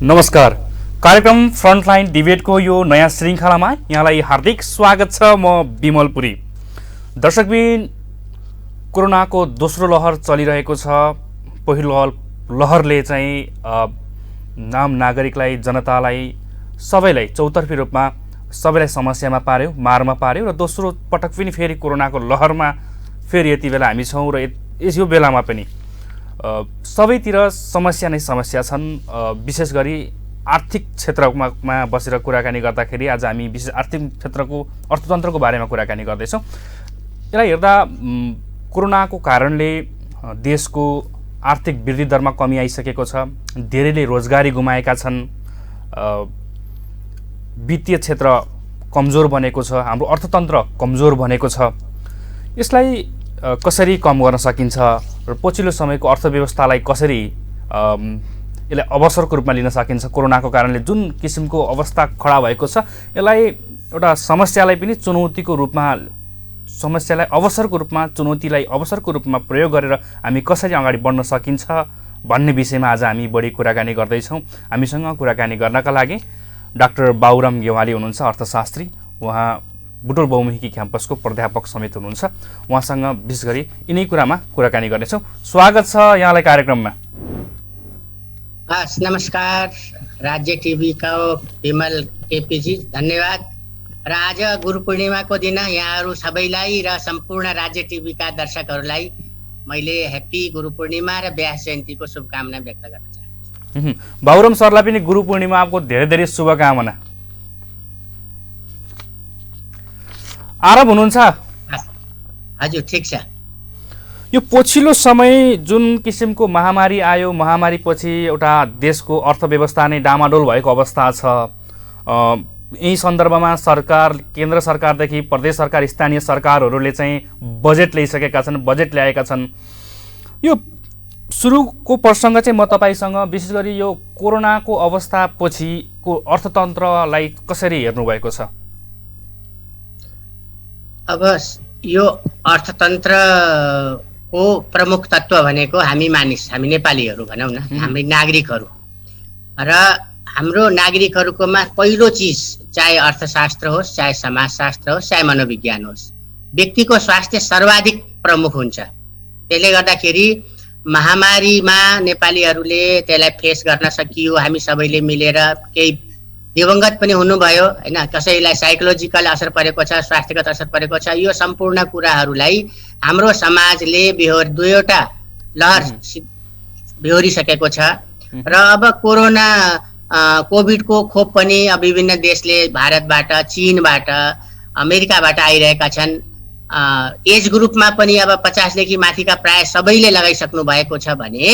नमस्कार। कार्यक्रम फ्रन्टलाइन डिबेटको यो नयाँ श्रृङ्खलामा यहाँलाई हार्दिक स्वागत छ। म विमल पुरी। दर्शकबिन, कोरोनाको दोस्रो लहर चलिरहेको छ। पहिलो लहरले चाहिँ आम नागरिकलाई, जनतालाई, सबैलाई चौतर्फी रूपमा सबैलाई समस्यामा पार्यो, मारमा पार्यो र दोस्रो पटक पनि फेरि कोरोनाको लहरमा फेरि यति बेला हामी छौँ र यो बेलामा पनि सबैतिर समस्या नै समस्या छन्। विशेष गरी आर्थिक क्षेत्रमा बसेर कुराकानी गर्दाखेरि आज हामी विशेष आर्थिक क्षेत्रको अर्थतन्त्रको बारेमा कुराकानी गर्दैछौँ। यसलाई हेर्दा कोरोनाको कारणले देशको आर्थिक वृद्धि दरमा कमी आइसकेको छ। धेरैले रोजगारी गुमाएका छन्। वित्तीय क्षेत्र कमजोर बनेको छ। हाम्रो अर्थतन्त्र कमजोर बनेको छ। यसलाई कसरी कम गर्न सकिन्छ र पछिल्लो समयको अर्थव्यवस्थालाई कसरी यसलाई अवसरको रूपमा लिन सकिन्छ। कोरोनाको कारणले जुन किसिमको अवस्था खडा भएको छ, यसलाई एउटा समस्यालाई पनि चुनौतीको रूपमा, समस्यालाई अवसरको रूपमा, चुनौतीलाई अवसरको रूपमा प्रयोग गरेर हामी कसरी अगाडि बढ्न सकिन्छ भन्ने विषयमा आज हामी बढी कुराकानी गर्दैछौँ। हामीसँग कुराकानी गर्नका लागि डाक्टर बाबुराम गेवाली हुनुहुन्छ, अर्थशास्त्री। उहाँ बुटोल बहुमुखी क्याम्पसको प्राध्यापक समेत हुनुहुन्छ। उहाँसँग विशेष गरी यिनै कुरामा कुराकानी गर्नेछौँ। स्वागत छ यहाँलाई कार्यक्रममा। नमस्कार राज्य टिभीका विमल केपीजी, धन्यवाद। र आज गुरु पूर्णिमाको दिन यहाँहरू सबैलाई र सम्पूर्ण राज्य टिभीका दर्शकहरूलाई मैले ह्याप्पी गुरु पूर्णिमा र व्यास जयन्तीको शुभकामना व्यक्त गर्न चाहन्छु। बाबुराम सरलाई पनि गुरु पूर्णिमाको धेरै धेरै शुभकामना। आराम हुनुहुन्छ? हजुर, ठिक छ। यो पछिल्लो समय जुन किसिमको महामारी आयो, महामारीपछि एउटा देशको अर्थव्यवस्था नै डामाडोल भएको अवस्था छ। यही सन्दर्भमा सरकार, केन्द्र सरकारदेखि प्रदेश सरकार, स्थानीय सरकारहरूले चाहिँ बजेट ल्याइसकेका छन्, बजेट ल्याएका छन्। यो सुरुको प्रसङ्ग चाहिँ म तपाईँसँग विशेष गरी यो कोरोनाको अवस्थापछिको अर्थतन्त्रलाई कसरी हेर्नुभएको छ? अब यो अर्थतन्त्रको प्रमुख तत्त्व भनेको हामी मानिस, हामी नेपालीहरू भनौँ न, हामी नागरिकहरू। र हाम्रो नागरिकहरूकोमा पहिलो चिज, चाहे अर्थशास्त्र होस्, चाहे समाजशास्त्र होस्, चाहे मनोविज्ञान होस्, व्यक्तिको स्वास्थ्य सर्वाधिक प्रमुख हुन्छ। त्यसले गर्दाखेरि महामारीमा नेपालीहरूले त्यसलाई फेस गर्न सकियो। हामी सबैले मिलेर, केही दिवंगत पनि हुनुभयो हैन, कसैलाई साइकोलोजिकल असर परेको छ, स्वास्थ्यगत असर परेको छ। यो सम्पूर्ण कुराहरूलाई हाम्रो समाजले दुईवटा लहर बेहोरिसकेको छ। र अब कोभिडको खोप पनि विभिन्न देशले, भारतबाट, चीनबाट, अमेरिकाबाट आइरहेका छन्। एज ग्रुपमा पनि अब 50 देखि माथिका प्राय सबैले लगाइसक्नु भएको छ भने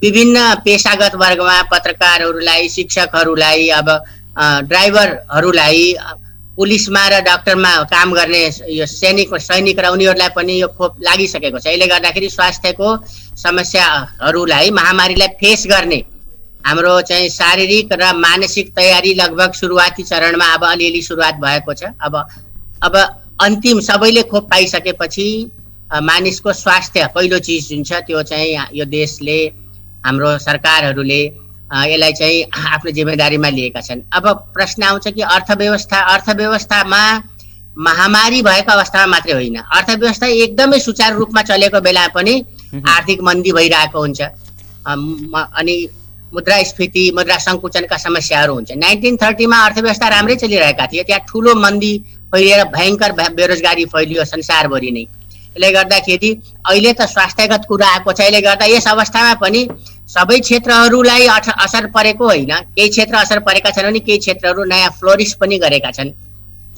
विभिन्न पेशागत वर्गमा पत्रकारहरूलाई, शिक्षकहरूलाई, अब ड्राइभरहरूलाई, पुलिसमा र डाक्टरमा काम गर्ने यो सैनिक र उनीहरूलाई पनि यो खोप लागिसकेको छ। यसले गर्दाखेरि स्वास्थ्यको समस्याहरूलाई, महामारीलाई फेस गर्ने हाम्रो चाहिँ शारीरिक र मानसिक तयारी लगभग सुरुवाती चरणमा अब अलिअलि सुरुवात भएको छ। अब अन्तिम सबैले खोप पाइसकेपछि मानिसको स्वास्थ्य पहिलो चिज जुन छ, त्यो चाहिँ यो देशले, हाम्रो सरकारहरूले यसलाई चाहिँ आफ्नो जिम्मेदारीमा लिएका छन्। अब प्रश्न आउँछ कि अर्थव्यवस्थामा महामारी भएको अवस्थामा मात्रै होइन, अर्थव्यवस्था एकदमै सुचारू रूपमा चलेको बेला पनि आर्थिक मन्दी भइरहेको हुन्छ। अनि मुद्रास्फीति, मुद्रा सङ्कुचनका समस्याहरू हुन्छ। 1930 अर्थव्यवस्था राम्रै चलिरहेका थिए, त्यहाँ ठुलो मन्दी फैलिएर भयङ्कर बेरोजगारी फैलियो संसारभरि नै। यसले गर्दाखेरि अहिले त स्वास्थ्यगत कुरा आएको छ। यसले गर्दा यस अवस्थामा पनि सबै क्षेत्रहरूलाई असर परेको होइन, केही क्षेत्र असर परेका छन् भने केही क्षेत्रहरू नयाँ फ्लोरिस पनि गरेका छन्।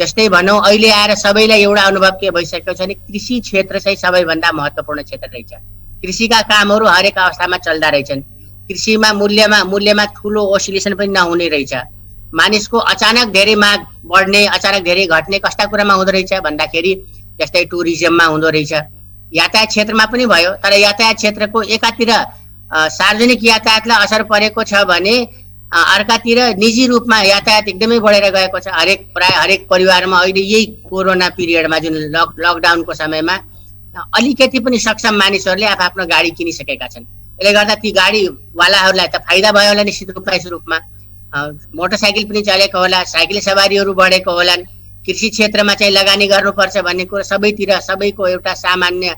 जस्तै भनौँ, अहिले आएर सबैलाई एउटा अनुभव के भइसकेको छ भने कृषि क्षेत्र चाहिँ सबैभन्दा महत्त्वपूर्ण क्षेत्र रहेछ। कृषिका कामहरू हरेक अवस्थामा चल्दा रहेछन्। कृषिमा मूल्यमा ठुलो ओसिलेसन पनि नहुने रहेछ। मानिसको अचानक धेरै माग बढ्ने, अचानक धेरै घट्ने कस्ता कुरामा हुँदो रहेछ भन्दाखेरि जस्तै टुरिज्ममा हुँदो रहेछ, यातायात क्षेत्रमा पनि भयो। तर यातायात क्षेत्रको एकातिर सार्वजनिक यातायातलाई असर परेको छ भने अर्कातिर निजी रूपमा यातायात एकदमै बढेर गएको छ। प्राय हरेक परिवारमा अहिले यही कोरोना पिरियडमा, जुन लकडाउनको समयमा अलिकति पनि सक्षम मानिसहरूले आफ्नो गाडी किनिसकेका छन्। यसले गर्दा ती गाडीवालाहरूलाई त फाइदा भयो होला निश्चित रूपमा। यस रूपमा मोटरसाइकल पनि चलेको होला, साइकल सवारीहरू बढेको होलान्, कृषि क्षेत्रमा चाहिँ लगानी गर्नुपर्छ भन्ने कुरो सबैतिर सबैको एउटा सामान्य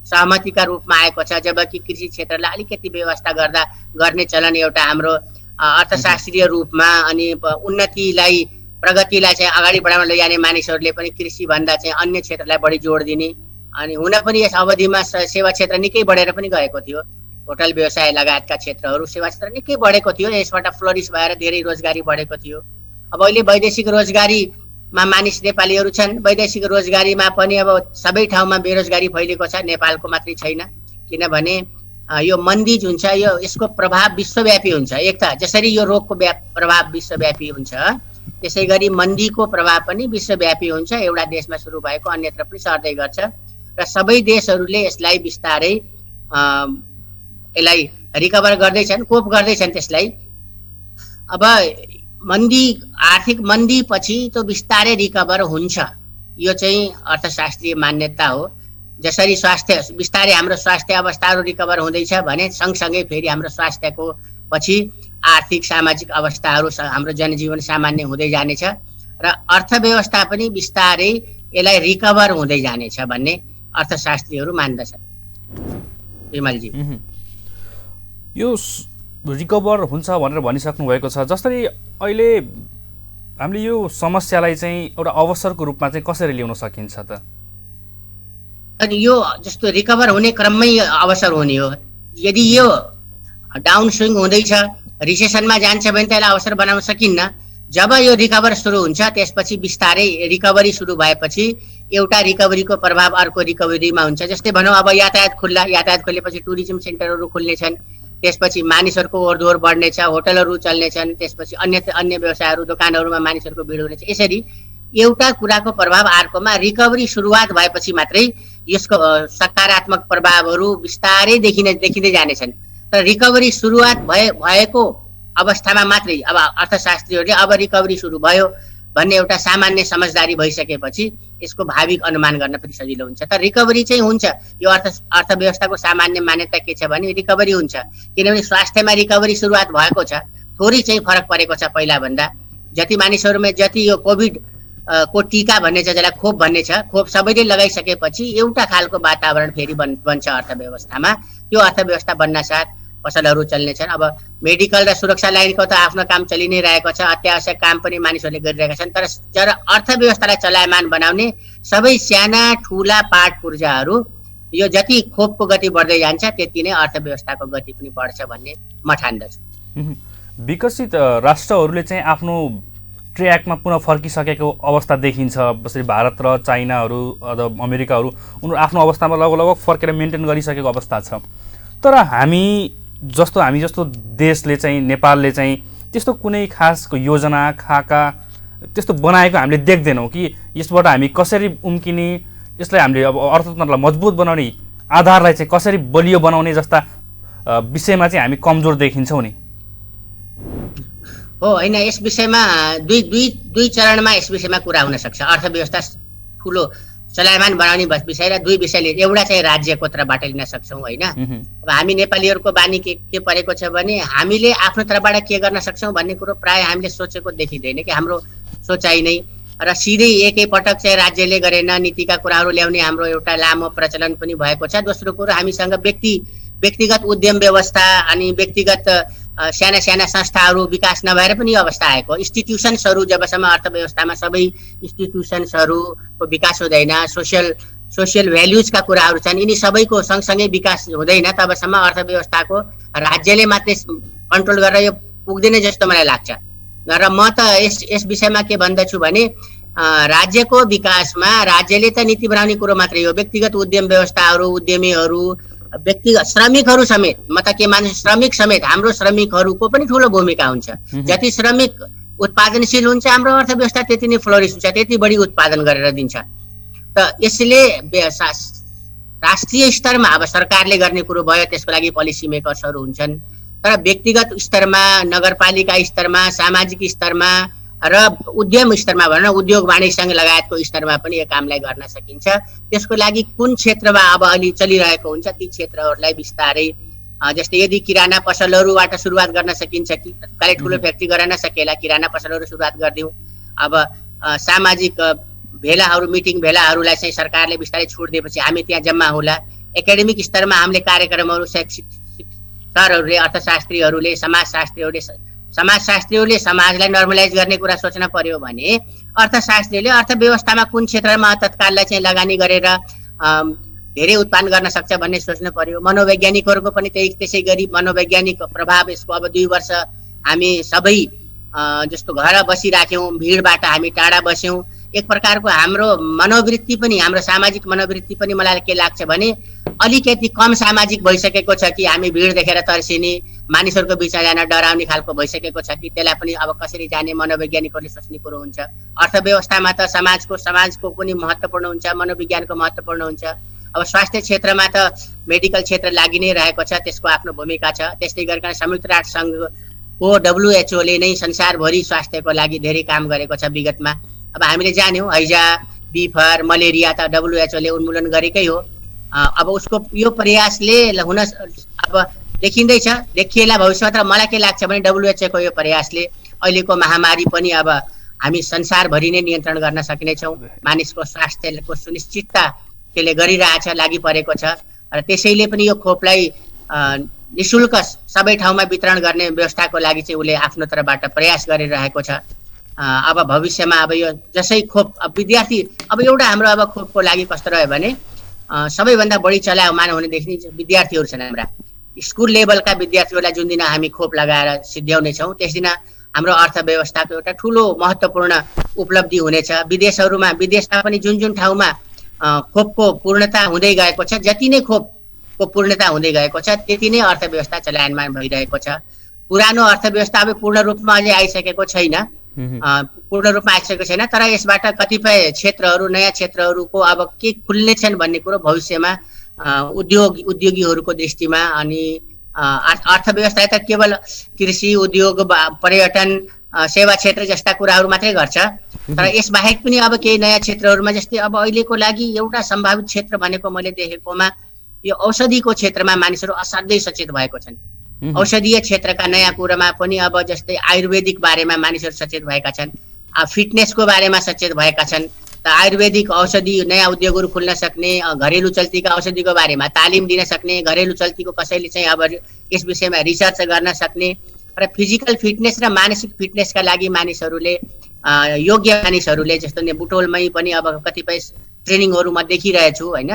सहमतिका रूपमा आएको छ। जबकि कृषि क्षेत्रलाई अलिकति व्यवस्था गर्ने चलन एउटा हाम्रो अर्थशास्त्रीय रूपमा अनि उन्नतिलाई प्रगतिलाई चाहिँ अगाडि बढाउन लैजाने मानिसहरूले पनि कृषि भन्दा चाहिँ अन्य क्षेत्रलाई बढी जोड दिने अनि हुन पनि यस अवधिमा सेवा क्षेत्र निकै बढेर पनि गएको थियो। होटल व्यवसाय लगायतका क्षेत्रहरू सेवा क्षेत्र निकै बढेको थियो, यसबाट फ्लोरिस भएर धेरै रोजगारी बढेको थियो। अब अहिले वैदेशिक रोजगारीमा मानिस नेपालीहरू छन्, वैदेशिक रोजगारीमा पनि अब सबै ठाउँमा बेरोजगारी फैलिएको छ, नेपालको मात्रै छैन। किनभने यो मन्दी जुन छ यसको प्रभाव विश्वव्यापी हुन्छ। एक त जसरी यो रोगको प्रभाव विश्वव्यापी हुन्छ त्यसै गरी मन्दीको प्रभाव पनि विश्वव्यापी हुन्छ। एउटा देशमा सुरु भएको अन्यत्र पनि सर्दै गर्छ र सबै देशहरूले यसलाई बिस्तारै यसलाई रिकभर गर्दैछन्, कोप गर्दैछन् त्यसलाई। अब आर्थिक मन्दी पछि त्यो बिस्तारै रिकभर हुन्छ, यो चाहिँ अर्थशास्त्रीय मान्यता हो। जसरी बिस्तारै हाम्रो स्वास्थ्य अवस्थाहरू रिकभर हुँदैछ भने सँगसँगै फेरि हाम्रो स्वास्थ्यको पछि आर्थिक सामाजिक अवस्थाहरू हाम्रो जनजीवन सामान्य हुँदै जानेछ र अर्थव्यवस्था पनि बिस्तारै यसलाई रिकभर हुँदै जानेछ भन्ने अर्थशास्त्रीहरू मान्दछन्। विमलजी, यो रिकभर हुन्छ भनेर भनिसक्नु भएको छ। जसरी अहिले हामीले यो समस्यालाई चाहिँ एउटा अवसरको रूपमा चाहिँ कसरी ल्याउन सकिन्छ त? अनि यो जस्तो रिकभर हुने क्रममै अवसर हुने हो। यदि यो डाउन स्विङ हुँदैछ, रिसेसनमा जान्छ भने त्यसलाई अवसर बनाउन सकिन्न। जब यो रिकभर सुरु हुन्छ त्यसपछि बिस्तारै रिकभरी सुरु भएपछि एउटा रिकभरीको प्रभाव अर्को रिकभरीमा हुन्छ। जस्तै भनौँ अब यातायात खोलेपछि टुरिज्म सेन्टरहरू खुल्नेछन्, त्यसपछि मानिसहरूको ओहोरदोहोर बढ्नेछ, होटलहरू चल्नेछन्, त्यसपछि अन्य व्यवसायहरू दोकानहरूमा मानिसहरूको भिड हुनेछ। यसरी एउटा कुराको प्रभाव अर्कोमा रिकभरी सुरुवात भएपछि मात्रै यसको सकारात्मक प्रभावहरू बिस्तारै देखिँदै जानेछन्। तर रिकभरी सुरुवात भएको अवस्थामा मात्रै अब अर्थशास्त्रीहरूले अब रिकभरी सुरु भयो भन्ने एउटा सामान्य समझदारी भइसकेपछि यसको भाविक अनुमान गर्न पनि सजिलो हुन्छ। तर रिकभरी चाहिँ हुन्छ। यो अर्थव्यवस्थाको सामान्य मान्यता के छ भने रिकभरी हुन्छ, किनभने स्वास्थ्यमा रिकभरी सुरुवात भएको छ, थोरै चाहिँ फरक परेको छ पहिलाभन्दा। जति मानिसहरूमा जति यो कोभिड को टीका भन्ने छ, जसलाई खोप भन्ने छ, खोप सबैले लगाइसकेपछि एउटा खालको वातावरण फेरि बन्छ अर्थव्यवस्थामा। त्यो अर्थव्यवस्था बन्न साथ पसलहरू चल्नेछन्। अब मेडिकल र सुरक्षा लाइनको त आफ्नो काम चलि नै रहेको छ, अत्यावश्यक काम पनि मानिसहरूले गरिरहेका छन्। तर अर्थव्यवस्थालाई चलायमान बनाउने सबै साना ठुला पाट पूर्जाहरू यो जति खोपको गति बढ्दै जान्छ त्यति नै अर्थव्यवस्थाको गति पनि बढ्छ भन्ने म ठान्दछु। विकसित राष्ट्रहरूले चाहिँ आफ्नो ट्र्याकमा पुनः फर्किसकेको अवस्था देखिन्छ। जसरी भारत र चाइनाहरू अथवा अमेरिकाहरू उनीहरू आफ्नो अवस्थामा लगभग फर्केर मेन्टेन गरिसकेको अवस्था छ। तर हामी जस्तो देशले चाहिँ नेपालले चाहिँ त्यस्तो कुनै खास योजना खाका त्यस्तो बनाएको हामीले देख्दैनौँ कि यसबाट हामी कसरी उम्किने, यसलाई हामीले अब अर्थतन्त्रलाई मजबुत बनाउने आधारलाई चाहिँ कसरी बलियो बनाउने जस्ता विषयमा चाहिँ हामी कमजोर देखिन्छौँ नि। हो होइन, यस विषयमा दुई चरणमा यस विषयमा कुरा हुन सक्छ। अर्थव्यवस्था ठुलो चलायमान बनाउने विषय र दुई विषयले एउटा चाहिँ राज्यको तर्फबाट लिन सक्छौँ होइन। अब हामी नेपालीहरूको बानी के परेको छ भने हामीले आफ्नो तर्फबाट के गर्न सक्छौँ भन्ने कुरो प्राय हामीले सोचेको देखिँदैन कि हाम्रो सोचाइ नै र सिधै एकैपटक चाहिँ राज्यले गरेन नीतिका कुराहरू ल्याउने हाम्रो एउटा लामो प्रचलन पनि भएको छ। दोस्रो कुरो हामीसँग व्यक्तिगत उद्यम व्यवस्था अनि व्यक्तिगत साना साना संस्थाहरू विकास नभएर पनि यो अवस्था आएको। इन्स्टिट्युसन्सहरू जबसम्म अर्थव्यवस्थामा सबै इन्स्टिट्युसन्सहरूको विकास हुँदैन, सोसियल भ्याल्युजका कुराहरू छन्, यिनी सबैको सँगसँगै विकास हुँदैन तबसम्म अर्थव्यवस्थाको राज्यले मात्रै कन्ट्रोल गरेर यो पुग्दैन जस्तो मलाई लाग्छ। र म त यस विषयमा के भन्दछु भने राज्यको विकासमा राज्यले त नीति बनाउने कुरो मात्रै हो, व्यक्तिगत उद्यम व्यवस्थाहरू, उद्यमीहरू, व्यक्तिगत श्रमिकहरू समेत, म त के मान्छु श्रमिक समेत, हाम्रो श्रमिकहरूको पनि ठुलो भूमिका हुन्छ। जति श्रमिक उत्पादनशील हुन्छ हाम्रो अर्थव्यवस्था त्यति नै फ्लोरिस हुन्छ, त्यति बढी उत्पादन गरेर दिन्छ। त यसले राष्ट्रिय स्तरमा अब सरकारले गर्ने कुरो भयो, त्यसको लागि पोलिसी मेकर्सहरू हुन्छन्। तर व्यक्तिगत स्तरमा, नगरपालिका स्तरमा, सामाजिक स्तरमा र उद्यम स्तरमा भनौँ, उद्योग वाणिज्य लगायतको स्तरमा पनि यो कामलाई गर्न सकिन्छ। त्यसको लागि कुन क्षेत्रमा अब अलि चलिरहेको हुन्छ ती क्षेत्रहरूलाई बिस्तारै जस्तै यदि किराना पसलहरूबाट सुरुवात गर्न सकिन्छ कि कहिले ठुलो फ्याक्ट्री गर्न नसकेला किराना पसलहरू सुरुवात गरिदिउँ। अब सामाजिक भेलाहरू मिटिङ भेलाहरूलाई चाहिँ सरकारले बिस्तारै छुट दिएपछि हामी त्यहाँ जम्मा होला। एकाडेमिक स्तरमा हामीले कार्यक्रमहरू शैक्षिक सरहरूले अर्थशास्त्रीहरूले समाजशास्त्रीहरूले समाजलाई नर्मलाइज गर्ने कुरा सोच्न पर्यो भने अर्थशास्त्रीले अर्थव्यवस्थामा कुन क्षेत्रमा तत्काललाई चाहिँ लगानी गरेर धेरै उत्पादन गर्न सक्छ भन्ने सोच्नु पर्यो। मनोवैज्ञानिकहरूको पनि त्यसै गरी मनोवैज्ञानिक प्रभाव यसको अब 2 वर्ष हामी सबै जस्तो घर बसिराख्यौँ, भिडबाट हामी टाढा बस्यौँ। एक प्रकारको हाम्रो मनोवृत्ति पनि हाम्रो सामाजिक मनोवृत्ति पनि मलाई के लाग्छ भने अलिकति कम सामाजिक भइसकेको छ कि हामी भिड देखेर तर्सिने मानिसहरूको बिचमा जान डराउने खालको भइसकेको छ कि त्यसलाई पनि अब कसरी जाने मनोवैज्ञानिकहरूले सोच्ने कुरो हुन्छ। अर्थव्यवस्थामा त समाजको पनि महत्त्वपूर्ण हुन्छ, मनोविज्ञानको महत्त्वपूर्ण हुन्छ। अब स्वास्थ्य क्षेत्रमा त मेडिकल क्षेत्र लागि नै रहेको छ, त्यसको आफ्नो भूमिका छ। त्यस्तै गरिकन संयुक्त राष्ट्र सङ्घको WHO ले नै संसारभरि स्वास्थ्यको लागि धेरै काम गरेको छ विगतमा। अब हामीले जान्यौँ हैजा बिफर मलेरिया त WHO ले उन्मूलन गरेकै हो। अब उसको यो प्रयासले हुन अब देखिएला भविष्यमा। तर मलाई के लाग्छ भने WHO को यो प्रयासले अहिलेको महामारी पनि अब हामी संसारभरि नै नियन्त्रण गर्न सकिनेछौँ। मानिसको स्वास्थ्यको सुनिश्चितता त्यसले गरिरहेछ, लागि परेको छ। र त्यसैले पनि यो खोपलाई निःशुल्क सबै ठाउँमा वितरण गर्ने व्यवस्थाको लागि चाहिँ उसले आफ्नो तर्फबाट प्रयास गरिरहेको छ। अब भविष्यमा अब यो जसै खोप अब विद्यार्थी अब एउटा हाम्रो अब खोपको लागि कस्तो रह्यो भने सबैभन्दा बढी चलायमान हुनेदेखि विद्यार्थीहरू छन्। हाम्रा स्कुल लेभलका विद्यार्थीहरूलाई जुन दिन हामी खोप लगाएर सिद्ध्याउनेछौँ त्यस दिन हाम्रो अर्थव्यवस्थाको एउटा ठुलो महत्त्वपूर्ण उपलब्धि हुनेछ। विदेशमा पनि जुन ठाउँमा खोपको पूर्णता हुँदै गएको छ, जति नै खोपको पूर्णता हुँदै गएको छ त्यति नै अर्थव्यवस्था चलायमान भइरहेको छ। पुरानो अर्थव्यवस्था अब पूर्ण रूपमा अझै आइसकेको छैन, तर यसबाट कतिपय क्षेत्रहरू नयाँ क्षेत्रहरूको अब के खुल्ने छन् भन्ने कुरो भविष्यमा उद्योगीहरूको दृष्टिमा अनि अर्थव्यवस्था त केवल कृषि उद्योग पर्यटन सेवा क्षेत्र जस्ता कुराहरू मात्रै गर्छ। तर यसबाहेक पनि अब केही नयाँ क्षेत्रहरूमा जस्तै अब अहिलेको लागि एउटा सम्भावित क्षेत्र भनेको मैले देखेकोमा यो औषधिको क्षेत्रमा मानिसहरू असाध्यै सचेत भएको छन्। औषधीय क्षेत्रका नयाँ कुरामा पनि अब जस्तै आयुर्वेदिक बारेमा मानिसहरू सचेत भएका छन्, फिटनेसको बारेमा सचेत भएका छन्। त आयुर्वेदिक औषधि नयाँ उद्योगहरू खुल्न सक्ने, घरेलु चल्तीका औषधिको बारेमा तालिम दिन सक्ने, घरेलु चल्तीको कसैले चाहिँ अब यस विषयमा रिसर्च गर्न सक्ने र फिजिकल फिटनेस र मानसिक फिटनेसका लागि मानिसहरूले योग्य मानिसहरूले जस्तो बुटोलमै पनि अब कतिपय ट्रेनिङहरू म देखिरहेछु होइन।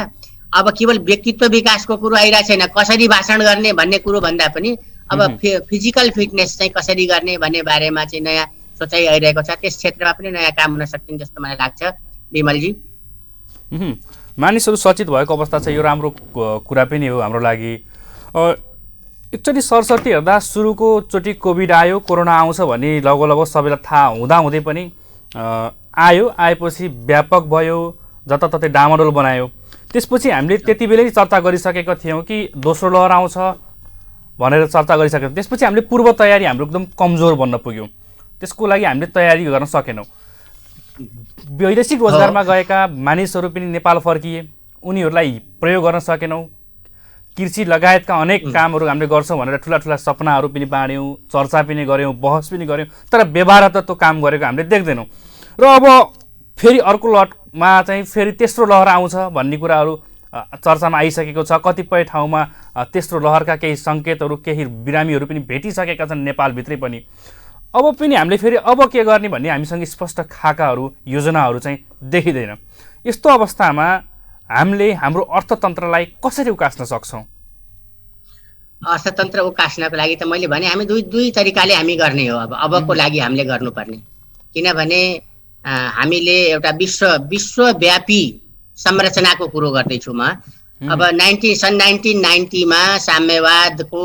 अब केवल व्यक्तित्व विकासको कुरो आइरहेको छैन, कसरी भाषण गर्ने भन्ने कुरो भन्दा पनि अब फिजिकल फिटनेस चाहिँ कसरी गर्ने भन्ने बारेमा चाहिँ नयाँ सोचाइ आइरहेको छ। त्यस क्षेत्रमा पनि नयाँ काम हुन सक्ने जस्तो मलाई लाग्छ विमलजी। मानिसहरू सचेत भएको अवस्था छ, यो राम्रो कुरा पनि हो हाम्रो लागि। एकचोटि सरस्वती हेर्दा सुरुको चोटि कोभिड आयो, कोरोना आउँछ भन्ने लगभग सबैलाई थाहा हुँदाहुँदै पनि आएपछि व्यापक भयो, जताततै डामाडोल बनायो। त्यसपछि हामीले त्यति बेलै चर्चा गरिसकेका थियौँ कि दोस्रो लहर आउँछ भनेर चर्चा गरिसकेको। त्यसपछि हामीले पूर्व तयारी हाम्रो एकदम कमजोर बन्न पुग्यो, त्यसको लागि हामीले तयारी गर्न सकेनौँ। वैदेशिक रोजगारमा गएका मानिसहरू पनि नेपाल फर्किए, उनीहरूलाई प्रयोग गर्न सकेनौँ। कृषि लगायतका अनेक कामहरू हामीले गर्छौँ भनेर ठुला सपनाहरू पनि बाँड्यौँ, चर्चा पनि गऱ्यौँ, बहस पनि गऱ्यौँ, तर व्यवहार त त्यो काम गरेको हामीले देख्दैनौँ। र अब फेरि अर्को लटमा चाहिँ फेरि तेस्रो लहर आउँछ भन्ने कुराहरू चर्चामा आइसकेको छ। कतिपय ठाउँमा तेस्रो लहरका केही सङ्केतहरू, केही बिरामीहरू पनि भेटिसकेका छन् नेपालभित्रै पनि। अब पनि हामीले फेरि अब के गर्ने भन्ने हामीसँग स्पष्ट खाकाहरू योजनाहरू चाहिँ देखिँदैन। यस्तो अवस्थामा हामीले हाम्रो अर्थतन्त्रलाई कसरी उकास्न सक्छौँ? अर्थतन्त्र उकास्नको लागि त मैले भने हामी दुई तरिकाले हामी गर्ने हो। अबको लागि हामीले गर्नुपर्ने, किनभने हामीले एउटा विश्वव्यापी संरचनाको कुरो गर्दैछु म। अब सन् 1990 साम्यवादको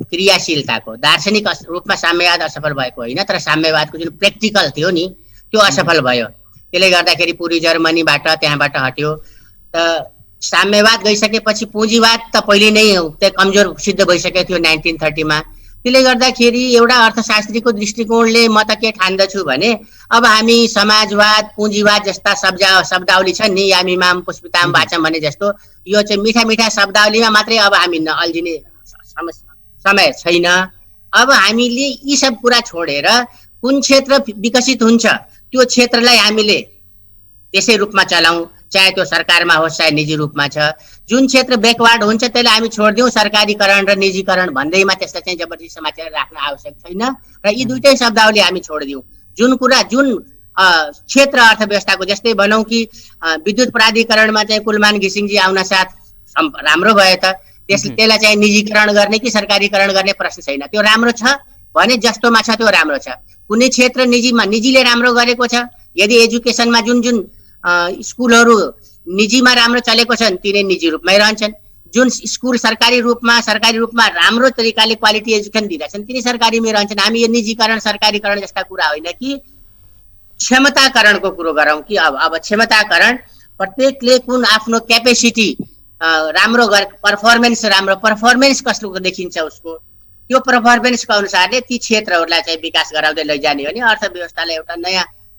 क्रियाशीलताको दार्शनिक रूपमा साम्यवाद असफल भएको होइन, तर साम्यवादको जुन प्र्याक्टिकल थियो नि त्यो असफल भयो। त्यसले गर्दाखेरि पूर्वी जर्मनीबाट त्यहाँबाट हट्यो। त साम्यवाद गइसकेपछि पुँजीवाद त पहिले नै कमजोर सिद्ध भइसकेको थियो 1930 त्यसले गर्दाखेरि एउटा अर्थशास्त्रीको दृष्टिकोणले म त के ठान्दछु भने अब हामी समाजवाद पुँजीवाद जस्ता शब्दावली छन् नि, यामिमाम पुष्पिताम वाचम भने जस्तो यो चाहिँ मिठा शब्दावलीमा मात्रै अब हामी अल्झिने समय छैन। अब हामीले यी सब कुरा छोडेर कुन क्षेत्र विकसित हुन्छ त्यो क्षेत्रलाई हामीले त्यसै रूपमा चलाउँ, चाहे त्यो सरकारमा होस् चाहे निजी रूपमा छ। जुन क्षेत्र ब्याकवार्ड हुन्छ त्यसलाई हामी छोडिदिउँ, सरकारीकरण र निजीकरण भन्दैमा त्यसलाई चाहिँ जबरजस्ती समातेर राख्न आवश्यक छैन र यी दुईटै शब्दावली हामी छोडिदिउँ। जुन क्षेत्र अर्थव्यवस्थाको, जस्तै भनौँ कि विद्युत प्राधिकरणमा चाहिँ कुलमान घिसिङजी आउन साथ राम्रो भयो त, त्यसलाई चाहिँ निजीकरण गर्ने कि सरकारीकरण गर्ने प्रश्न छैन। त्यो राम्रो छ भने जस्तोमा छ त्यो राम्रो छ। कुनै क्षेत्र निजीले राम्रो गरेको छ, यदि एजुकेसनमा जुन जुन स्कुलहरू निजीमा राम्रो चलेको छन् तिनै निजी रूपमै रहन्छन्। जुन स्कुल सरकारी रूपमा राम्रो तरिकाले क्वालिटी एजुकेसन दिइरहेछन् तिनी सरकारीमै रहन्छन्। हामी यो निजीकरण सरकारीकरण जस्ता कुरा होइन कि क्षमताकरणको कुरो गरौँ कि अब क्षमताकरण प्रत्येकले कुन आफ्नो क्यापेसिटी राम्रो पर्फर्मेन्स कस्तो देखिन्छ उसको, त्यो पर्फर्मेन्सको अनुसारले ती क्षेत्रहरूलाई चाहिँ विकास गराउँदै लैजाने हो भने अर्थव्यवस्थालाई एउटा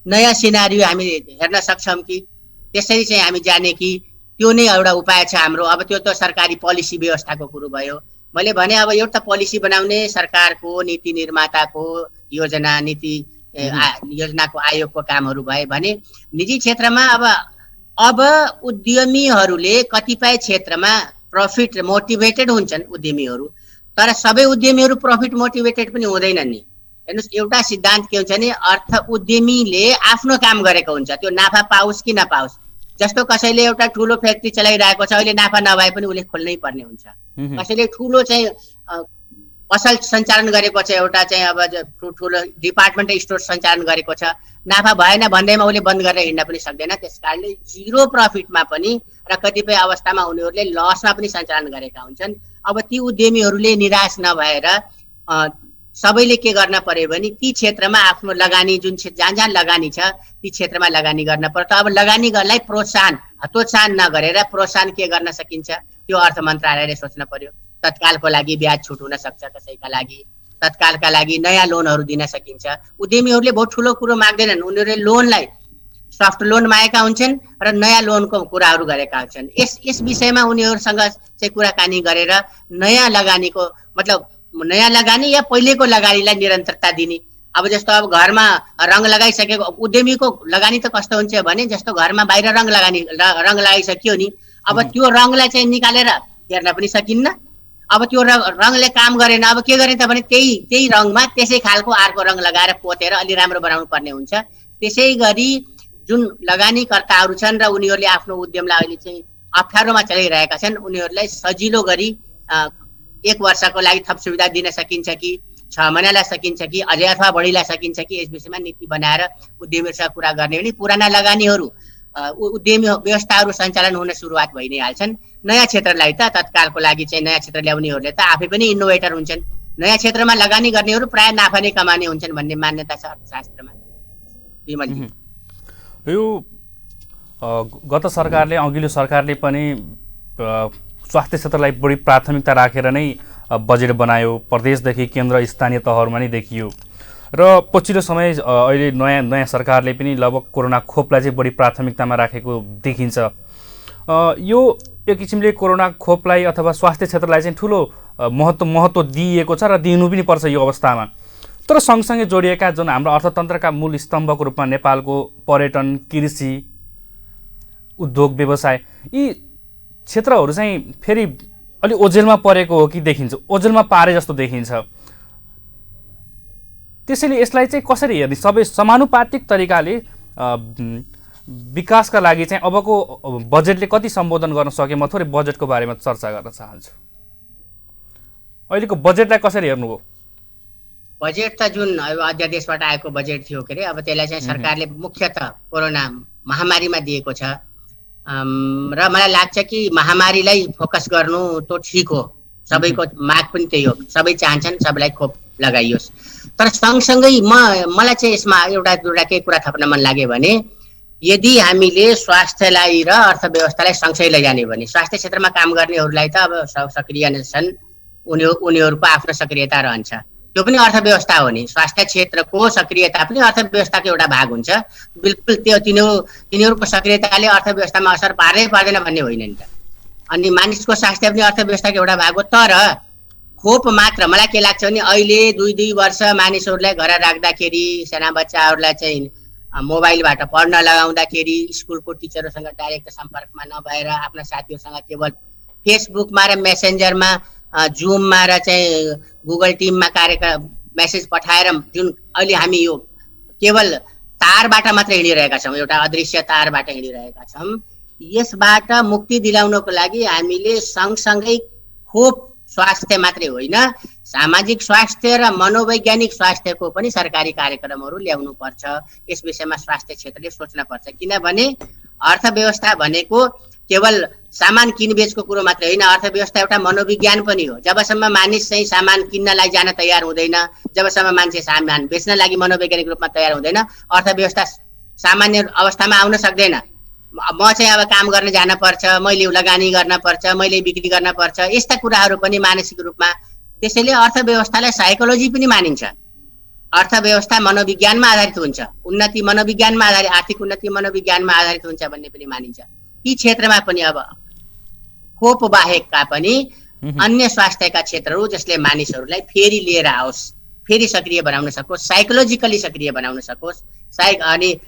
नयाँ सिनारियो हामी हेर्न सक्छौँ कि त्यसरी चाहिँ हामी जाने कि त्यो नै एउटा उपाय छ हाम्रो। अब त्यो त सरकारी पोलिसी व्यवस्थाको कुरो भयो। मैले भने अब एउटा पोलिसी बनाउने सरकारको, नीति निर्माताको, योजनाको आयोगको कामहरू भए भने निजी क्षेत्रमा अब उद्यमीहरूले कतिपय क्षेत्रमा प्रफिट मोटिभेटेड हुन्छन् उद्यमीहरू, तर सबै उद्यमीहरू प्रफिट मोटिभेटेड पनि हुँदैनन् नि। हेर्नुहोस्, एउटा सिद्धान्त के हुन्छ भने उद्यमीले आफ्नो काम गरेको हुन्छ, त्यो नाफा पाओस् कि नपाओस्। जस्तो कसैले एउटा ठुलो फ्याक्ट्री चलाइरहेको छ, अहिले नाफा नभए पनि उसले खोल्नै पर्ने हुन्छ। कसैले ठुलो चाहिँ पसल सञ्चालन गरेको छ, एउटा चाहिँ अब ठुलो डिपार्टमेन्टल स्टोर सञ्चालन गरेको छ, नाफा भएन भन्दैमा उसले बन्द गरेर हिँड्न पनि सक्दैन। त्यस कारणले जिरो प्रफिटमा पनि र कतिपय अवस्थामा उनीहरूले लसमा पनि सञ्चालन गरेका हुन्छन्। अब ती उद्यमीहरूले निराश नभएर सबैले के गर्न पर्यो भने ती क्षेत्रमा आफ्नो लगानी जहाँ लगानी छ ती क्षेत्रमा लगानी गर्न पर्छ। अब लगानी गर्नलाई हतोत्साहन नगरेर प्रोत्साहन के गर्न सकिन्छ त्यो अर्थ मन्त्रालयले सोच्न पर्यो। तत्कालको लागि ब्याज छुट हुन सक्छ, कसैका लागि तत्कालका लागि नयाँ लोनहरू दिन सकिन्छ। उद्यमीहरूले बहुत ठुलो कुरो माग्दैनन्, उनीहरूले लोनलाई सफ्ट लोन मागेका हुन्छन् र नयाँ लोनको कुराहरू गरेका हुन्छन्। यस विषयमा उनीहरूसँग चाहिँ कुराकानी गरेर नयाँ लगानीको मतलब नयाँ लगानी या पहिलेको लगानीलाई निरन्तरता दिने। अब जस्तो अब घरमा रङ लगाइसकेको उद्यमीको लगानी त कस्तो हुन्छ भने जस्तो घरमा बाहिर रङ लगाइसकियो नि, अब त्यो रङलाई चाहिँ निकालेर हेर्न पनि सकिन्न। अब त्यो रङले काम गरेन, अब के गर्ने त भने त्यही रङमा त्यसै खालको अर्को रङ लगाएर पोतेर अलि राम्रो बनाउनु पर्ने हुन्छ। त्यसै गरी जुन लगानीकर्ताहरू छन् र उनीहरूले आफ्नो उद्यमलाई अहिले चाहिँ अप्ठ्यारोमा चलाइरहेका छन्, उनीहरूलाई सजिलो गरी 1 वर्षको लागि थप सुविधा दिन सकिन्छ कि 6 महिनालाई सकिन्छ कि अझै अथवा बढीलाई सकिन्छ कि यस विषयमा नीति बनाएर उद्यमीहरूसँग कुरा गर्ने भने पुराना लगानीहरू उद्यमी व्यवस्थाहरू सञ्चालन हुन सुरुवात भइ नै हाल्छन्। नयाँ क्षेत्रलाई त तत्कालको लागि चाहिँ नयाँ क्षेत्र ल्याउनेहरूले त आफै पनि इनोभेटर हुन्छन्। नयाँ क्षेत्रमा लगानी गर्नेहरू प्राय नाफा नै कमाउने हुन्छन् भन्ने मान्यता छ अर्थशास्त्रमा। यो गत सरकारले, अघिल्लो सरकारले पनि स्वास्थ्य क्षेत्रलाई बढी प्राथमिकता राखेर नै बजेट बनायो। प्रदेशदेखि केन्द्र स्थानीय तहहरूमा नै देखियो र पछिल्लो समय अहिले नयाँ सरकारले पनि लगभग कोरोना खोपलाई चाहिँ बढी प्राथमिकतामा राखेको देखिन्छ। यो एक किसिमले कोरोना खोपलाई अथवा स्वास्थ्य क्षेत्रलाई चाहिँ ठुलो महत्त्व दिइएको छ र दिनु पनि पर्छ यो अवस्थामा। तर सँगसँगै जोडिएका जुन हाम्रो अर्थतन्त्रका मूल स्तम्भको रूपमा नेपालको पर्यटन, कृषि, उद्योग, व्यवसाय यी क्षेत्रहरू चाहिँ फेरि अलि ओझेलमा परेको हो कि देखिन्छ, ओझेलमा पारे जस्तो देखिन्छ। त्यसैले यसलाई चाहिँ कसरी हेर्ने, सबै समानुपातिक तरिकाले विकासका लागि चाहिँ अबको बजेटले कति सम्बोधन गर्न सके? म थोरै बजेटको बारेमा चर्चा गर्न चाहन्छु। अहिलेको बजेटलाई कसरी हेर्नुभयो? बजेट त जुन अध्यादेशबाट आएको बजेट थियो के अरे, अब त्यसलाई चाहिँ सरकारले मुख्यतः कोरोना महामारीमा दिएको छ र मलाई लाग्छ कि महामारीलाई फोकस गर्नु त ठिक हो। सबैको माग पनि त्यही हो, सबै चाहन्छन् सबैलाई खोप लगाइयोस्। तर सँगसँगै मलाई चाहिँ यसमा एउटा केही कुरा थप्न मन लाग्यो भने यदि हामीले स्वास्थ्यलाई र अर्थव्यवस्थालाई सँगसँगै लैजाने भने स्वास्थ्य क्षेत्रमा काम गर्नेहरूलाई त अब सक्रिय छन्, उनीहरूको आफ्नो सक्रियता रहन्छ, त्यो पनि अर्थव्यवस्था हो नि। स्वास्थ्य क्षेत्रको सक्रियता पनि अर्थव्यवस्थाको एउटा भाग हुन्छ। बिल्कुल त्यो तिनीहरूको सक्रियताले अर्थव्यवस्थामा असर पार्दैन भन्ने होइन नि त। अनि मानिसको स्वास्थ्य पनि अर्थव्यवस्थाको एउटा भाग हो। तर खोप मात्र मलाई के लाग्छ भने अहिले 2 वर्ष मानिसहरूलाई घर राख्दाखेरि साना बच्चाहरूलाई चाहिँ मोबाइलबाट पढ्न लगाउँदाखेरि स्कुलको टिचरहरूसँग डाइरेक्ट सम्पर्कमा नभएर आफ्ना साथीहरूसँग केवल फेसबुकमा र मेसेन्जरमा जुममा र चाहिँ गुगल टिममा कार्यक्रम मेसेज पठाएर जुन अहिले हामी यो केवल तारबाट मात्र हिँडिरहेका छौँ, एउटा अदृश्य तारबाट हिँडिरहेका छौँ। यसबाट मुक्ति दिलाउनको लागि हामीले सँगसँगै खोप स्वास्थ्य मात्रै होइन, सामाजिक स्वास्थ्य र मनोवैज्ञानिक स्वास्थ्यको पनि सरकारी कार्यक्रमहरू ल्याउनु पर्छ। यस विषयमा स्वास्थ्य क्षेत्रले सोच्न पर्छ, किनभने अर्थव्यवस्था भनेको केवल सामान किनबेचको कुरो मात्रै होइन, अर्थव्यवस्था एउटा मनोविज्ञान पनि हो। जबसम्म मानिस चाहिँ सामान किन्नलाई जान तयार हुँदैन, जबसम्म मान्छे सामान बेच्न लागि मनोवैज्ञानिक रूपमा तयार हुँदैन, अर्थव्यवस्था सामान्य अवस्थामा आउन सक्दैन। म चाहिँ अब काम गर्न जान पर्छ, मैले लगानी गर्न पर्छ, मैले बिक्री गर्न पर्छ, यस्ता कुराहरू पनि मानसिक रूपमा। त्यसैले अर्थव्यवस्थालाई साइकोलोजी पनि मानिन्छ। अर्थव्यवस्था मनोविज्ञानमा आधारित हुन्छ, उन्नति मनोविज्ञानमा आधारित, आर्थिक उन्नति मनोविज्ञानमा आधारित हुन्छ भन्ने पनि मानिन्छ। यी क्षेत्रमा पनि अब खोप बाहेकका पनि अन्य स्वास्थ्यका क्षेत्रहरू जसले मानिसहरूलाई फेरि लिएर आओस्, फेरि सक्रिय बनाउन सकोस्, साइकोलोजिकली सक्रिय बनाउन सकोस्, अनि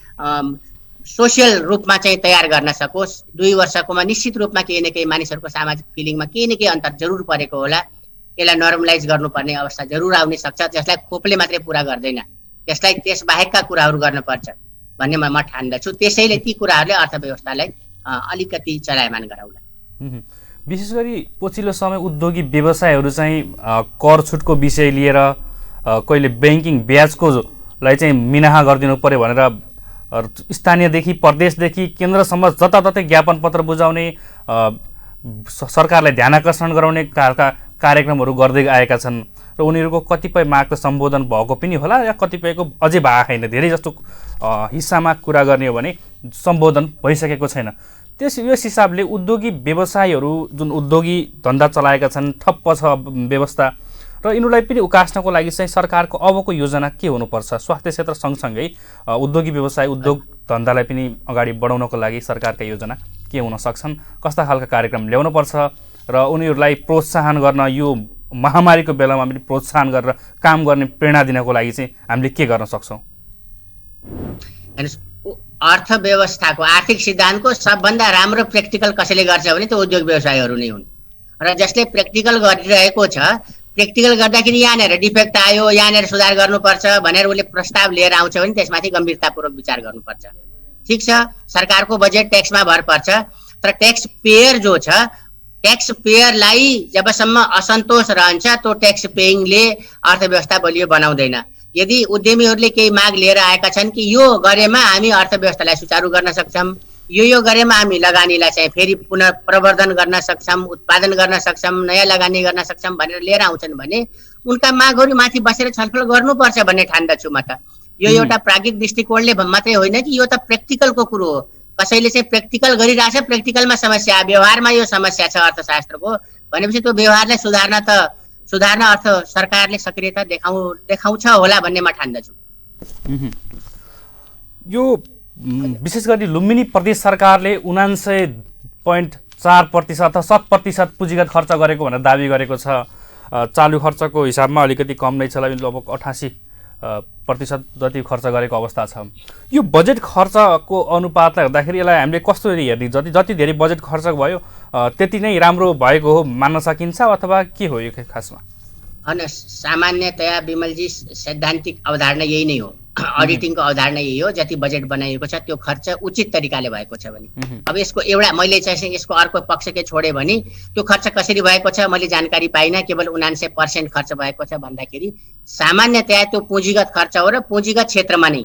सोसियल रूपमा चाहिँ तयार गर्न सकोस्। 2 वर्षकोमा निश्चित रूपमा केही न केही मानिसहरूको सामाजिक फिलिङमा केही न केही अन्तर जरुर परेको होला। यसलाई नर्मलाइज गर्नुपर्ने अवस्था जरुर आउने सक्छ, जसलाई खोपले मात्रै पुरा गर्दैन, त्यसलाई त्यस बाहेकका कुराहरू गर्नुपर्छ भन्ने म ठान्दछु। त्यसैले ती कुराहरूले अर्थव्यवस्थालाई अलिकति चलायमान गराउला। विशेष गरी पछिल्लो समय उद्योगी व्यवसायहरू चाहिँ कर छुटको विषय लिएर कहिले ब्याङ्किङ ब्याजकोलाई चाहिँ मिनाहा गरिदिनु पर्यो भनेर स्थानीयदेखि प्रदेशदेखि केन्द्रसम्म जताततै ज्ञापन पत्र बुझाउने, सरकारलाई ध्यानाकर्षण गराउने कार्यक्रमहरू गर्दै आएका छन् र उनीहरूको कतिपय माग त सम्बोधन भएको पनि होला या कतिपयको अझै भएको छैन। धेरै जस्तो हिस्सामा कुरा गर्ने हो भने सम्बोधन भइसकेको छैन। यस हिसाबले उद्योगी व्यवसायहरू जुन उद्योगी धन्दा चलाएका छन्, ठप्प छ व्यवस्था, र यिनीहरूलाई पनि उकास्नको लागि चाहिँ सरकारको अबको योजना के हुनुपर्छ? स्वास्थ्य क्षेत्र सँगसँगै उद्योगी व्यवसाय उद्योग धन्दालाई पनि अगाडि बढाउनको लागि सरकारका योजना के हुन सक्छन्? कस्ता खालका कार्यक्रम ल्याउनुपर्छ र उनीहरूलाई प्रोत्साहन गर्न, यो महामारीको बेलामा पनि प्रोत्साहन गरेर काम गर्ने प्रेरणा दिनको लागि चाहिँ हामीले के गर्न सक्छौँ? अर्थव्यवस्थाको आर्थिक सिद्धान्तको सबभन्दा राम्रो प्र्याक्टिकल कसैले गर्छ भने त्यो उद्योग व्यवसायहरू नै हुन्। र जसले प्र्याक्टिकल गरिरहेको छ, प्र्याक्टिकल गर्दाखेरि यहाँनिर डिफेक्ट आयो, यहाँनिर सुधार गर्नुपर्छ भनेर उसले प्रस्ताव लिएर आउँछ भने त्यसमाथि गम्भीरतापूर्वक विचार गर्नुपर्छ। ठिक छ, सरकारको बजेट ट्याक्समा भर पर्छ, तर ट्याक्स पेयर जो छ, ट्याक्स पेयरलाई जबसम्म असन्तोष रहन्छ त्यो ट्याक्स पेइङले अर्थव्यवस्था बलियो बनाउँदैन। यदि उद्यमीहरूले केही माग लिएर आएका छन् कि यो गरेमा हामी अर्थव्यवस्थालाई सुचारू गर्न सक्छौँ, यो गरेमा हामी लगानीलाई चाहिँ फेरि पुनः प्रवर्धन गर्न सक्छौँ, उत्पादन गर्न सक्छौँ, नयाँ लगानी गर्न सक्छौँ भनेर लिएर आउँछन् भने उनका मागहरू माथि बसेर छलफल गर्नुपर्छ भन्ने ठान्दछु म त। यो एउटा प्राज्ञिक दृष्टिकोणले मात्रै होइन कि यो त प्र्याक्टिकलको कुरो हो। कसैले चाहिँ प्र्याक्टिकल गरिरहेछ, प्र्याक्टिकलमा समस्या, व्यवहारमा यो समस्या छ अर्थशास्त्रको भनेपछि त्यो व्यवहारलाई सुधार्न अर्थ सरकारले सक्रियता देखाउँछ होला भन्ने म ठान्दछु। यो विशेष गरी लुम्बिनी प्रदेश सरकारले 79.4% अथवा 7% पुँजीगत खर्च गरेको भनेर दाबी गरेको छ। चालु खर्चको हिसाबमा अलिकति कम नै छ, लगभग 88% जति खर्च गरेको अवस्था छ। यो बजेट खर्चको अनुपातलाई हेर्दाखेरि यसलाई हामीले कसरी हेर्ने? जति धेरै बजेट खर्च भयो त्यति नै राम्रो भएको हो मान्न सकिन्छ अथवा के हो यो खासमा? होइन, सामान्यतया विमलजी सैद्धान्तिक अवधारणा यही नै हो, अडिटिङको अवधारणा यही हो। जति बजेट बनाइएको छ त्यो खर्च उचित तरिकाले भएको छ भने, अब यसको एउटा मैले चाहिँ यसको अर्को पक्ष के छोडेँ भने त्यो खर्च कसरी भएको छ मैले जानकारी पाइनँ। केवल 79% खर्च भएको छ भन्दाखेरि सामान्यतया त्यो पुँजीगत खर्च हो र पुँजीगत क्षेत्रमा नै,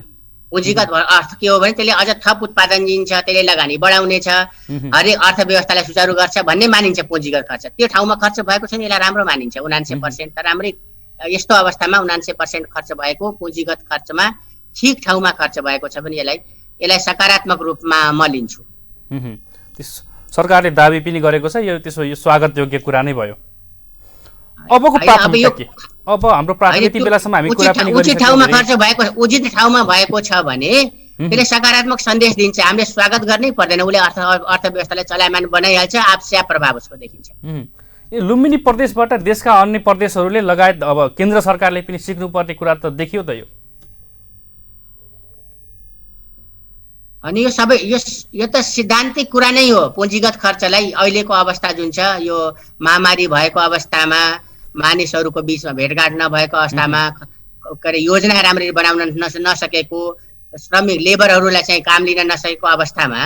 पुँजीगत अर्थ के हो भने त्यसले अझ थप उत्पादन दिन्छ, त्यसले लगानी बढाउने छ, हरेक अर्थव्यवस्थालाई सुचारू गर्छ भन्ने मानिन्छ पुँजीगत खर्च। त्यो ठाउँमा खर्च भएको छ नि यसलाई राम्रो मानिन्छ। 79% त राम्रै, यस्तो अवस्थामा 79% खर्च भएको पुँजीगत खर्चमा ठिक ठाउँमा खर्च भएको छ भने यसलाई सकारात्मक रूपमा म लिन्छु। सरकारले दाबी पनि गरेको छ, यो स्वागत योग्य कुरा नै भयो। अबको प्राथमिकता के? अब हाम्रो प्राथमिकता यति बेलासम्म हामी कुरा पनि उचित ठाउँमा खर्च भएको, उचित ठाउँमा भएको छ भने त्यसले सकारात्मक सन्देश दिन्छ। हामीले स्वागत गर्नै पर्दैन, उसले अर्थव्यवस्थालाई चलायमान बनाइहाल्छ, आपस्या प्रभाव उसको देखिन्छ। यो लुम्बिनी प्रदेशबाट देशका अन्य प्रदेशहरूले लगायत अब केन्द्र सरकारले पनि सिक्नुपर्ने कुरा त देखियो त यो। अनि यो सबै यो त सिद्धान्तिक कुरा नै हो। पुँजीगत खर्चलाई अहिलेको अवस्था जुन छ, यो महामारी भएको अवस्थामा, मानिसहरूको बिचमा भेटघाट नभएको अवस्थामा, के अरे योजना राम्ररी बनाउन नसकेको, श्रमिक लेबरहरूलाई चाहिँ काम लिन नसकेको अवस्थामा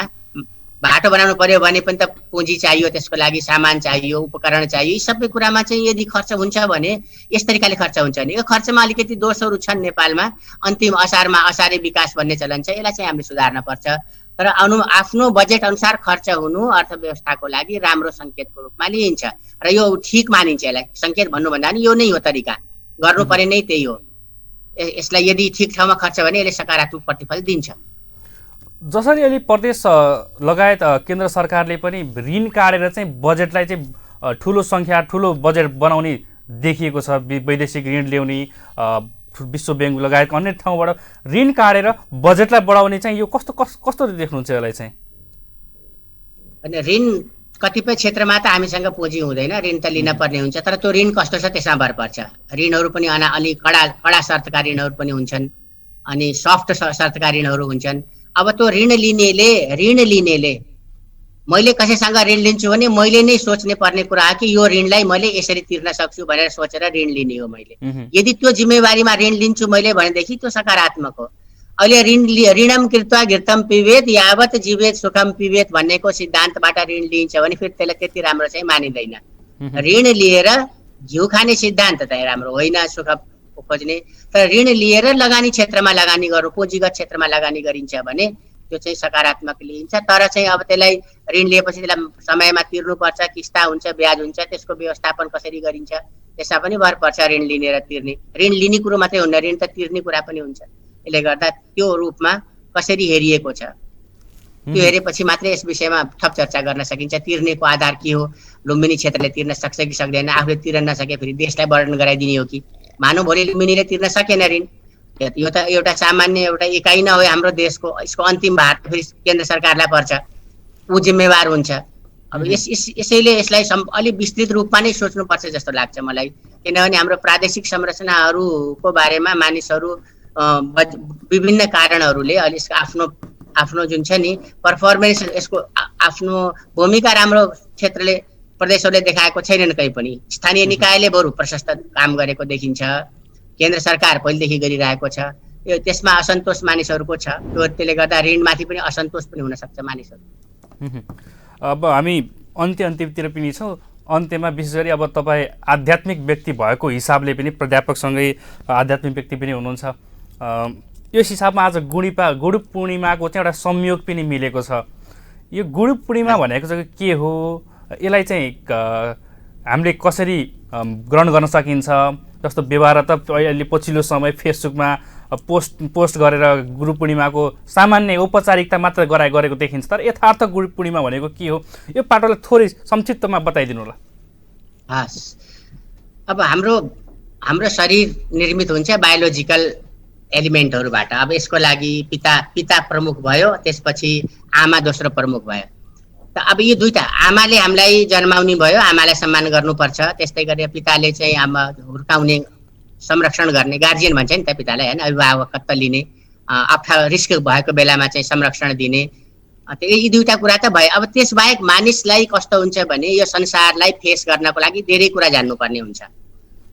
बाटो बनाउनु पर्यो भने पनि त पुँजी चाहियो, त्यसको लागि सामान चाहियो, उपकरण चाहियो। यी सबै कुरामा चाहिँ यदि खर्च हुन्छ भने यस तरिकाले खर्च हुन्छ नि। यो खर्चमा अलिकति दोषहरू छन् नेपालमा। अन्तिम असारमा असारे विकास भन्ने चलन छ, यसलाई चाहिँ हामीले सुधार्न पर्छ। तर आफ्नो बजेट अनुसार खर्च हुनु अर्थव्यवस्थाको लागि राम्रो सङ्केतको रूपमा लिइन्छ र यो ठिक मानिन्छ। यसलाई सङ्केत भन्नुभन्दा नि यो नै हो तरिका, गर्नुपर्ने नै त्यही हो। यसलाई यदि ठिक ठाउँमा खर्च भने यसले सकारात्मक प्रतिफल दिन्छ। जसरी अहिले प्रदेश लगायत केन्द्र सरकारले पनि ऋण काटेर चाहिँ बजेटलाई चाहिँ ठुलो सङ्ख्या, ठुलो बजेट बनाउने देखिएको छ। वैदेशिक ऋण ल्याउने, विश्व ब्याङ्क लगायत अन्य ठाउँबाट ऋण काटेर बजेटलाई बढाउने चाहिँ यो कस्तो देख्नुहुन्छ यसलाई चाहिँ? अनि ऋण कतिपय क्षेत्रमा त हामीसँग पुँजी हुँदैन, ऋण त लिन पर्ने हुन्छ। तर त्यो ऋण कस्तो छ त्यसमा भर पर्छ। ऋणहरू पनि अलि कडा शर्तका ऋणहरू पनि हुन्छन्, अनि सफ्ट शर्तका ऋणहरू हुन्छन्। अब त्यो ऋण लिनेले मैले कसैसँग ऋण लिन्छु भने मैले नै सोच्ने पर्ने कुरा हो कि यो ऋणलाई मैले यसरी तिर्न सक्छु भनेर सोचेर ऋण लिने हो मैले। यदि त्यो जिम्मेवारीमा ऋण लिन्छु मैले भनेदेखि त्यो सकारात्मक हो। अहिले ऋणम कृत्वा घृतम पिबेत यावत जीवेत सुखम पिबेत भन्नेको सिद्धान्तबाट ऋण लिइन्छ भने फेरि त्यसलाई त्यति राम्रो चाहिँ मानिँदैन। ऋण लिएर घिउ खाने सिद्धान्त चाहिँ राम्रो होइन सुख खोज्ने। तर ऋण लिएर लगानी क्षेत्रमा लगानी गर्नु, पुँजीगत क्षेत्रमा लगानी गरिन्छ भने त्यो चाहिँ सकारात्मक लिइन्छ। तर चाहिँ अब त्यसलाई ऋण लिएपछि त्यसलाई समयमा तिर्नुपर्छ, किस्ता हुन्छ, ब्याज हुन्छ, त्यसको व्यवस्थापन कसरी गरिन्छ त्यसमा पनि भर पर्छ। ऋण लिने र तिर्ने, ऋण लिने कुरो मात्रै हुन्न, ऋण त तिर्ने कुरा पनि हुन्छ। यसले गर्दा त्यो रूपमा कसरी हेरिएको छ त्यो हेरेपछि मात्रै यस विषयमा थप चर्चा गर्न सकिन्छ। तिर्नेको आधार के हो, लुम्बिनी क्षेत्रले तिर्न सक्छ कि सक्दैन, आफूले तिर्न नसके फेरि देशलाई बर्डन गराइदिने हो कि? मानव भोलि लुम्बिनीले तिर्न सकेन ऋण, यो त एउटा सामान्य एउटा इकाइ न हो हाम्रो देशको। यसको अन्तिम भार फेरि केन्द्र सरकारलाई पर्छ, ऊ जिम्मेवार हुन्छ। अब यसैले यसलाई अलिक विस्तृत रूपमा नै सोच्नुपर्छ जस्तो लाग्छ मलाई। किनभने हाम्रो प्रादेशिक संरचनाहरूको बारेमा मानिसहरू विभिन्न कारणहरूले अलि आफ्नो जुन छ नि पर्फर्मेन्स, यसको आफ्नो भूमिका राम्रो क्षेत्रले प्रदेशहरूले देखाएको छैनन् कहीँ पनि। स्थानीय निकायले बरु प्रशस्त काम गरेको देखिन्छ, केन्द्र सरकार पहिलेदेखि गरिरहेको छ। यो त्यसमा असन्तोष मानिसहरूको छ। त्यसले गर्दा ऋणमाथि पनि असन्तोष पनि हुनसक्छ मानिसहरू। अब हामी अन्त्यतिर पनि छौँ। अन्त्यमा विशेष गरी अब तपाईँ आध्यात्मिक व्यक्ति भएको हिसाबले पनि, प्राध्यापकसँगै आध्यात्मिक व्यक्ति पनि हुनुहुन्छ, यस हिसाबमा आज गुरु पूर्णिमाको चाहिँ एउटा संयोग पनि मिलेको छ। यो गुरु पूर्णिमा भनेको चाहिँ के हो, यसलाई चाहिँ हामीले कसरी ग्रहण गर्न सकिन्छ? जस्तो व्यवहार त अहिले पछिल्लो समय फेसबुकमा पोस्ट गरेर गुरु पूर्णिमाको सामान्य औपचारिकता मात्र गरेको देखिन्छ। तर यथार्थ गुरु पूर्णिमा भनेको के हो, यो पाटोलाई थोरै संक्षिप्तमा बताइदिनु होला। हस्, अब हाम्रो शरीर निर्मित हुन्छ बायोलोजिकल एलिमेन्टहरूबाट। अब यसको लागि पिता प्रमुख भयो, त्यसपछि आमा दोस्रो प्रमुख भयो। त अब यो दुईटा, आमाले हामीलाई जन्माउने भयो, आमालाई सम्मान गर्नुपर्छ। त्यस्तै गरी पिताले चाहिँ आमा हुर्काउने, संरक्षण गर्ने, गार्जियन भन्छ नि त पितालाई, होइन, अभिभावकत्व लिने, अप्ठ्यारो रिस्क भएको बेलामा चाहिँ संरक्षण दिने। यी दुईटा कुरा त भयो। अब त्यसबाहेक मानिसलाई कस्तो हुन्छ भने यो संसारलाई फेस गर्नको लागि धेरै कुरा जान्नुपर्ने हुन्छ।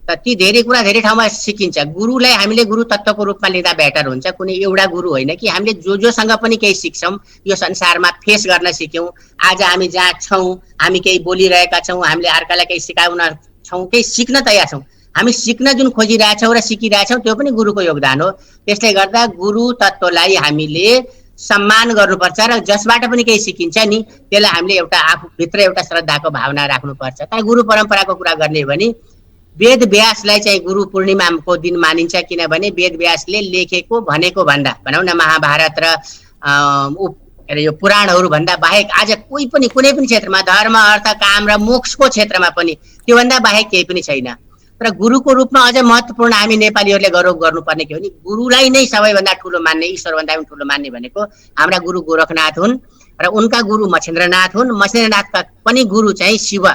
त ती धेरै कुरा धेरै ठाउँमा सिकिन्छ। गुरुलाई हामीले गुरु तत्त्वको रूपमा लिँदा बेटर हुन्छ। कुनै एउटा गुरु होइन कि हामीले जोसँग पनि केही सिक्छौँ, यो संसारमा फेस गर्न सिक्यौँ। आज हामी जहाँ छौँ, हामी केही बोलिरहेका छौँ, हामीले अर्कालाई केही सिकाउन छौँ, केही सिक्न तयार छौँ। हामी सिक्न जुन खोजिरहेछौँ र सिकिरहेछौँ त्यो पनि गुरुको योगदान हो। त्यसले गर्दा गुरु तत्त्वलाई हामीले सम्मान गर्नुपर्छ र जसबाट पनि केही सिकिन्छ नि त्यसलाई हामीले एउटा आफूभित्र एउटा श्रद्धाको भावना राख्नुपर्छ। तर गुरु परम्पराको कुरा गर्ने भने वेद व्यासलाई चाहिँ गुरु पूर्णिमाको दिन मानिन्छ। किनभने वेद व्यासले लेखेको भनेको भन्दा, भनौँ न, महाभारत र यो पुराणहरू भन्दा बाहेक आज कोही पनि कुनै पनि क्षेत्रमा, धर्म अर्थ काम र मोक्षको क्षेत्रमा पनि त्योभन्दा बाहेक केही पनि छैन। तर गुरुको रूपमा अझ महत्त्वपूर्ण हामी नेपालीहरूले गौरव गर्नुपर्ने के हो नि, गुरुलाई नै सबैभन्दा ठुलो मान्ने, ईश्वरभन्दा पनि ठुलो मान्ने भनेको हाम्रा गुरु गोरखनाथ हुन् र उनका गुरु मछेन्द्रनाथ हुन्। मछेन्द्रनाथका पनि गुरु चाहिँ शिव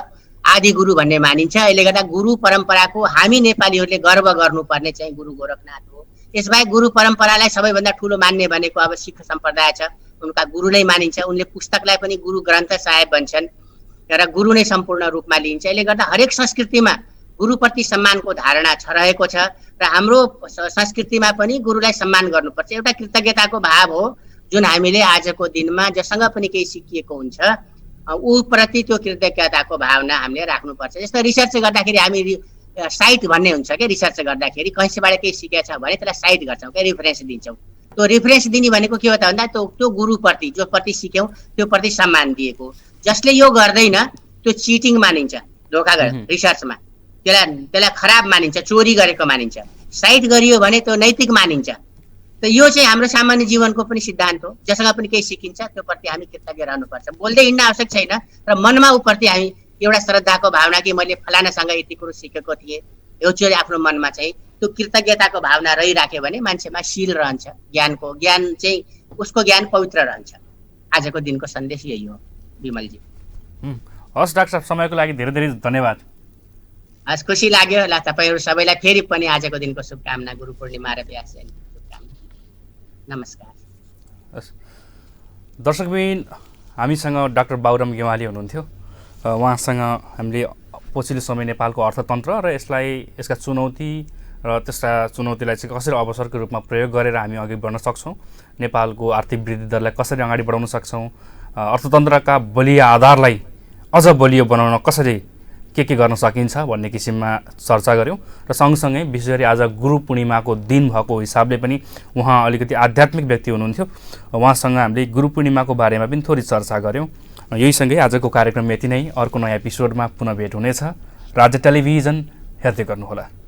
आदि गुरु भन्ने मानिन्छ। यसले गर्दा गुरु परम्पराको हामी नेपालीहरूले गर्व गर्नुपर्ने चाहिँ गुरु गोरखनाथ हो। यसबाहेक गुरु परम्परालाई सबैभन्दा ठुलो मान्ने भनेको अब सिख सम्प्रदाय छ, उनका गुरु नै मानिन्छ। उनले पुस्तकलाई पनि गुरु ग्रन्थ साहेब भन्छन् र गुरु नै सम्पूर्ण रूपमा लिइन्छ। यसले गर्दा हरेक संस्कृतिमा गुरुप्रति सम्मानको धारणा रहेको छ र हाम्रो संस्कृतिमा पनि गुरुलाई सम्मान गर्नुपर्छ। एउटा कृतज्ञताको भाव हो जुन हामीले आजको दिनमा जसँग पनि केही सिकिएको हुन्छ ऊ प्रति त्यो कृतज्ञताको भावना हामीले राख्नुपर्छ। जस्तो रिसर्च गर्दाखेरि हामी साइट भन्ने हुन्छ क्या, रिसर्च गर्दाखेरि कसैबाट केही सिकेछ भने त्यसलाई साइट गर्छौँ क्या, रिफरेन्स दिन्छौँ। त्यो रिफरेन्स दिने भनेको के हो त भन्दा त्यो गुरुप्रति जो प्रति सिक्यौँ त्यो प्रति सम्मान दिएको। जसले यो गर्दैन त्यो चिटिङ मानिन्छ, धोका गर्छ रिसर्चमा, त्यसलाई खराब मानिन्छ, चोरी गरेको मानिन्छ। साइट गरियो भने त्यो नैतिक मानिन्छ। त यो चाहिँ हाम्रो सामान्य जीवनको पनि सिद्धान्त हो। जसँग पनि केही सिकिन्छ त्यो प्रति हामी कृतज्ञ रहनुपर्छ। बोल्दै हिँड्न आवश्यक छैन र मनमा ऊप्रति हामी एउटा श्रद्धाको भावना कि मैले फलानासँग यति कुरो सिकेको थिएँ, यो चाहिँ आफ्नो मनमा चाहिँ त्यो कृतज्ञताको भावना रहिराख्यो भने मान्छेमा शील रहन्छ, ज्ञान चाहिँ उसको ज्ञान पवित्र रहन्छ। आजको दिनको सन्देश यही हो विमलजी। हस् डाक्टर साहब, समयको लागि धेरै धेरै धन्यवाद। हस्, खुसी लाग्यो। ल तपाईँहरू सबैलाई फेरि पनि आजको दिनको शुभकामना, गुरु पूर्णिमा र व्यास जयन्ती शुभकामना। नमस्कार। हस् दर्शकबिन, हामीसँग डाक्टर बाबुराम गेवाली हुनुहुन्थ्यो। उहाँसँग हामीले पछिल्लो समय नेपालको अर्थतन्त्र र यसका चुनौती र त्यसका चुनौतीलाई चाहिँ कसरी अवसरको रूपमा प्रयोग गरेर हामी अघि बढ्न सक्छौँ, नेपालको आर्थिक वृद्धि दरलाई कसरी अगाडि बढाउन सक्छौँ, अर्थतन्त्रका बलियो आधारलाई अझ बलियो बनाउन कसरी के गर्न सकिन्छ भन्ने किसिममा चर्चा गऱ्यौँ। र सँगसँगै विशेष गरी आज गुरु पूर्णिमाको दिन भएको हिसाबले पनि उहाँ अलिकति आध्यात्मिक व्यक्ति हुनुहुन्थ्यो। उहाँसँग हामीले गुरु पूर्णिमाको बारेमा पनि थोरै चर्चा गऱ्यौँ। यहीसँगै आजको कार्यक्रम यति नै। अर्को नयाँ एपिसोडमा पुनः भेट हुनेछ। राज्य टेलिभिजन हेर्दै गर्नुहोला।